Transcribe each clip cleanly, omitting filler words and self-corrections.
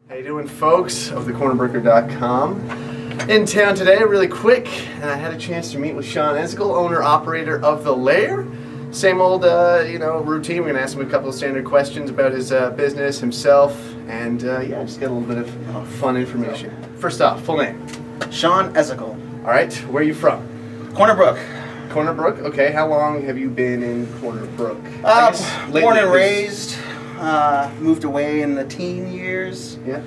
How you doing, folks of thecornerbreaker.com? In town today, really quick, and I had a chance to meet with Sean Ezekiel, owner-operator of the Lair. Same old, routine. We're going to ask him a couple of standard questions about his business, himself, and yeah, just get a little bit of fun information. First off, full name? Sean Ezekiel. All right, where are you from? Corner Brook. Corner Brook. Okay, how long have you been in Corner Brook? Born and raised. Moved away in the teen years. Yeah.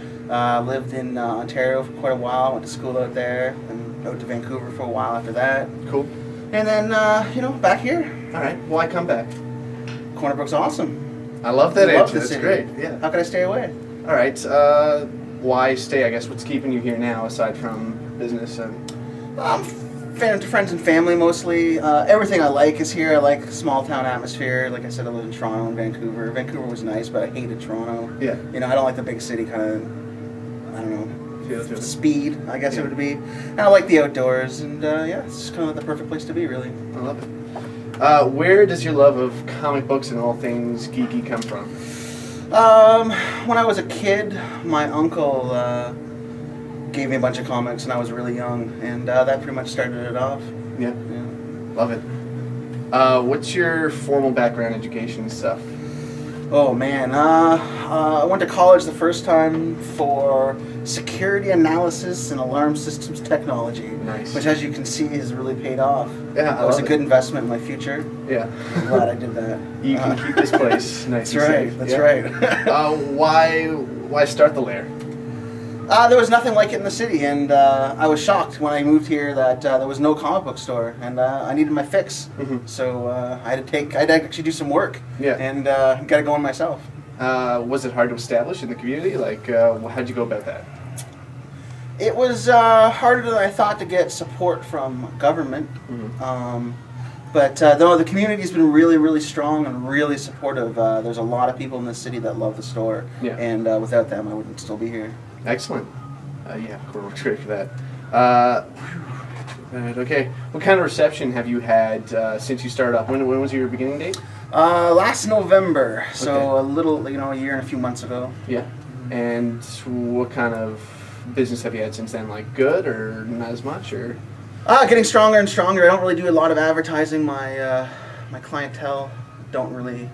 Lived in Ontario for quite a while. Went to school out there, and out to Vancouver for a while after that. Cool. And then, back here. All right. Why come back? Corner Brook's awesome. I love that answer. That's great. Yeah. How could I stay away? All right. Why stay? I guess what's keeping you here now, aside from business and? Friends and family mostly. Everything I like is here. I like small town atmosphere. Like I said, I lived in Toronto and Vancouver. Vancouver was nice, but I hated Toronto. Yeah. I don't like the big city kind of, I don't know, speed, I guess it would be. And I like the outdoors, and yeah, it's just kind of the perfect place to be, really. I love it. Where does your love of comic books and all things geeky come from? When I was a kid, my uncle gave me a bunch of comics, and I was really young, and that pretty much started it off. Yeah. Love it. What's your formal background, education and stuff? Oh man, I went to college the first time for security analysis and alarm systems technology. Nice. Which, as you can see, has really paid off. Yeah, it was a good investment in my future. Yeah. I'm glad I did that. You can keep this place nice and safe. That's right. Why start the Lair? There was nothing like it in the city, and I was shocked when I moved here that there was no comic book store, and I needed my fix. So I had to actually do some work, and got it going myself. Was it hard to establish in the community? Like, how'd you go about that? It was harder than I thought to get support from government, but though the community's been really, really strong and really supportive. There's a lot of people in the city that love the store, and without them, I wouldn't still be here. Excellent. Yeah, we're great for that. Okay, what kind of reception have you had since you started up? When was your beginning date? Last November, so a little, a year and a few months ago. Yeah. And what kind of business have you had since then? Like good or not as much, or? Getting stronger and stronger. I don't really do a lot of advertising. My my clientele don't really,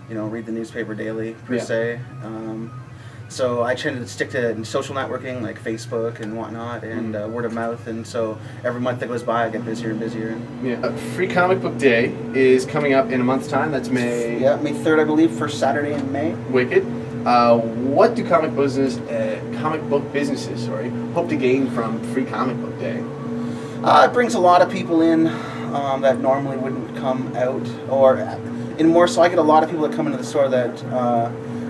read the newspaper daily per se. So I tend to stick to social networking like Facebook and whatnot, and word of mouth, and so every month that goes by I get busier and busier. Yeah. Free Comic Book Day is coming up in a month's time. That's May... Yeah, May 3rd, I believe, first Saturday in May. Wicked. What do comic book businesses hope to gain from Free Comic Book Day? It brings a lot of people in that normally wouldn't come out, or in more so I get a lot of people that come into the store that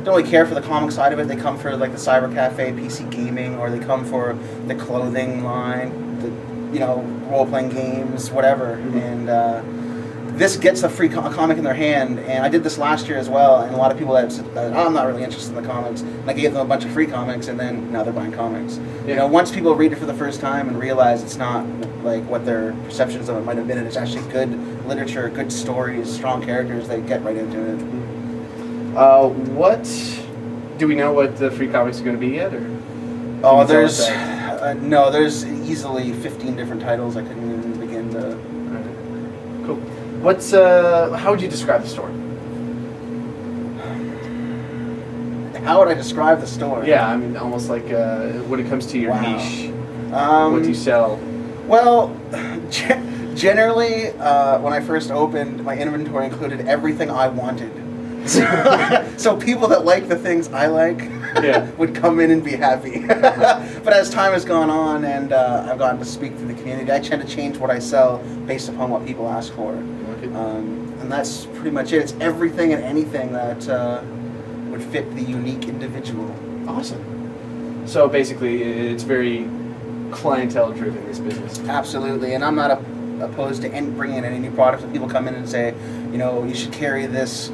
don't really care for the comic side of it. They come for like the cyber cafe, PC gaming, or they come for the clothing line, the role-playing games, whatever. And this gets a free comic in their hand. And I did this last year as well. And a lot of people that said, oh, I'm not really interested in the comics. And I gave them a bunch of free comics, and then now they're buying comics. Yeah. Once people read it for the first time and realize it's not like what their perceptions of it might have been, and it's actually good literature, good stories, strong characters, they get right into it. What do we know what the free comics are going to be yet? Or oh, there's no, there's easily 15 different titles. I couldn't even begin to. Right. Cool. What's how would you describe the store? How would I describe the store? Yeah, I mean, almost like when it comes to your niche. What do you sell? Well, generally, when I first opened, my inventory included everything I wanted. So people that like the things I like would come in and be happy. But as time has gone on and I've gotten to speak to the community, I tend to change what I sell based upon what people ask for. And that's pretty much it. It's everything and anything that would fit the unique individual. Awesome. So basically it's very clientele driven, this business. Absolutely. And I'm not opposed to bringing in any new products. When people come in and say, you should carry this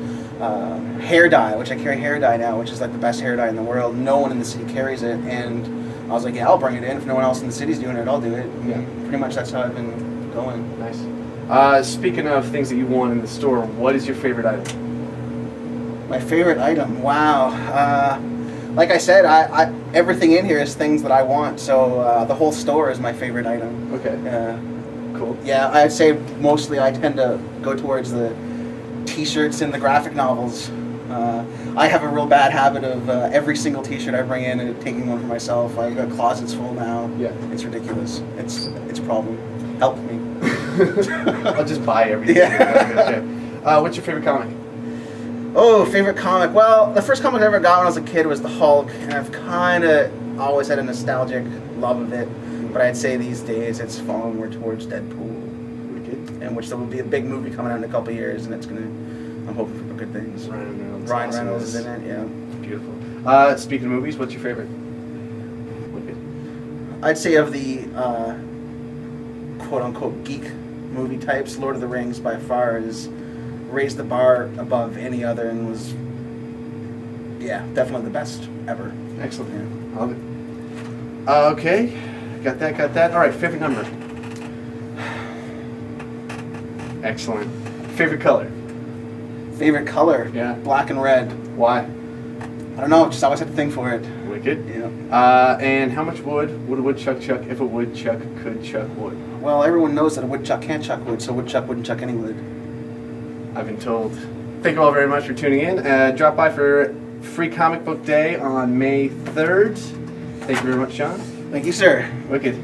hair dye, which I carry hair dye now, which is like the best hair dye in the world. No one in the city carries it, and I was like, yeah, I'll bring it in. If no one else in the city's doing it, I'll do it. Yeah. Pretty much that's how I've been going. Nice. Speaking of things that you want in the store, what is your favorite item? My favorite item? Wow. like I said, everything in here is things that I want. So the whole store is my favorite item. Okay. Cool. Yeah, I'd say mostly I tend to go towards the T-shirts and the graphic novels. I have a real bad habit of every single T-shirt I bring in and taking one for myself. I've got closets full now. Yeah. It's ridiculous. It's a problem. Help me. I'll just buy everything. Yeah. Okay. What's your favorite comic? Oh, favorite comic. Well, the first comic I ever got when I was a kid was the Hulk, and I've kind of always had a nostalgic love of it. But I'd say these days it's fallen more towards Deadpool. Wicked. And which there will be a big movie coming out in a couple of years, and it's gonna. I'm hoping for good things. Ryan Reynolds is in it. Yeah. Beautiful. Speaking of movies, what's your favorite? Wicked. I'd say of the quote-unquote geek movie types, Lord of the Rings by far is raised the bar above any other and was, yeah, definitely the best ever. Excellent. Yeah. Love it. Okay, got that. All right, favorite number. Excellent. Favorite color. Favorite color? Yeah. Black and red. Why? I don't know, just always had to think for it. Wicked. Yeah. And how much wood would a woodchuck chuck if a woodchuck could chuck wood? Well, everyone knows that a woodchuck can't chuck wood, so a woodchuck wouldn't chuck any wood. I've been told. Thank you all very much for tuning in. Drop by for Free Comic Book Day on May 3rd. Thank you very much, Sean. Thank you, sir. Wicked.